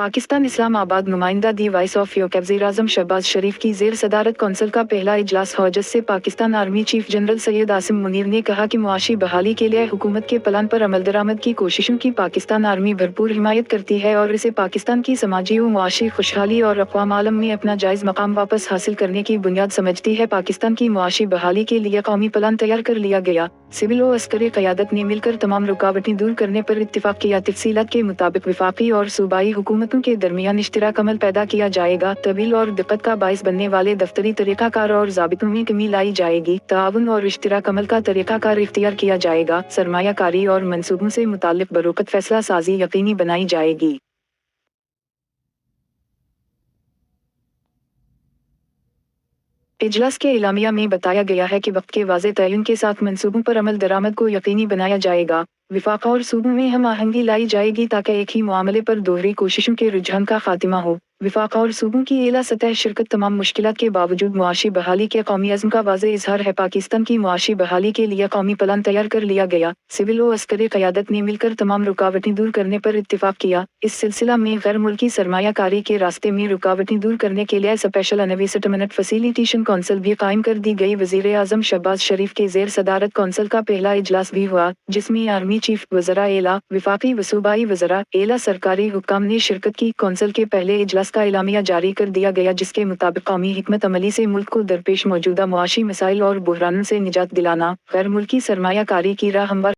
पाकिस्तान इस्लाम आबाद नुमाइंदा दी vice of UK वज़ीर-ए-आज़म शहबाज शरीफ की ज़ेर सदारत कौंसिल का पहला इजलास हुआ, जिससे Pakistan army chief general Syed Asim Munir ने कहा कि मुआशी बहाली के लिए हुकूमत के प्लान पर अमल दरामद की कोशिशों की पाकिस्तान आर्मी भरपूर हिमायत करती है और इसे पाकिस्तान की समाजी व मुआशी खुशहाली और अक़वाम आलम में अपना जायज़ मकाम वापस हासिल करने की बुनियाद समझती है। पाकिस्तान की मुआशी बहाली के लिए कौमी प्लान तैयार कर लिया गया। सिविल व अस्करी क़यादत ने मिलकर तमाम रुकावटें दूर करने पर इत्तिफ़ाक़ किया। तफ़सीलात के मुताबिक वफ़ाक़ी और सूबाई हुकूमतों के दरमियान इश्तिराक अमल पैदा किया जाएगा। तवील और दिक्कत का बाइस बनने वाले दफ्तरी तरीक़ाकार और ज़ाबितों में कमी लाई जाएगी। ताउन और इश्तिराक अमल का तरीक़ाकार इख्तियार किया जाएगा। सरमायाकारी और मंसूबों से मुताल्लिक़ बरोक़त फ़ैसला साज़ी यकीनी बनाई जाएगी। इजलास के एलामिया में बताया गया है कि वक्त के वाज़े तयन के साथ मंसूबों पर अमल दरामद को यकीनी बनाया जाएगा। विफाक़ और सूबों में हम आहंगी लाई जाएगी ताकि एक ही मामले पर दोहरी कोशिशों के रुझान का खात्मा हो। विफाक़ और सूबों की एला सतह शिरकत तमाम मुश्किलात के बावजूद मुआशी बहाली के कौमी अज़्म का वाज़े इज़हार है। पाकिस्तान की मुआशी बहाली के लिए कौमी प्लान तैयार कर लिया गया। सिविल व अस्करी क़यादत ने मिलकर तमाम रुकावटें दूर करने पर इत्तिफ़ाक़ किया। इस सिलसिला में गैर मुल्की सरमायाकारी के रास्ते में रुकावटें दूर करने के लिए स्पेशल इन्वेस्टमेंट फैसिलिटेशन कौंसिल भी कायम कर दी गई। वज़ीर-ए-आज़म शहबाज शरीफ के ज़ेर सदारत कौंसिल का पहला इजलास भी हुआ, जिसमें आर्मी चीफ, वज़रा एला, विफाक़ी व सूबाई वज़रा एला, सरकारी हुक्काम ने शिरकत की। कौंसिल के पहले इजलास का एलामिया जारी कर दिया गया, जिसके मुताबिक कौमी हिकमत अमली से मुल्क को दरपेश मौजूदा मुआशी मसाइल और बुहरानों से निजात दिलाना, गैर मुल्की सरमायाकारी की राह हमवार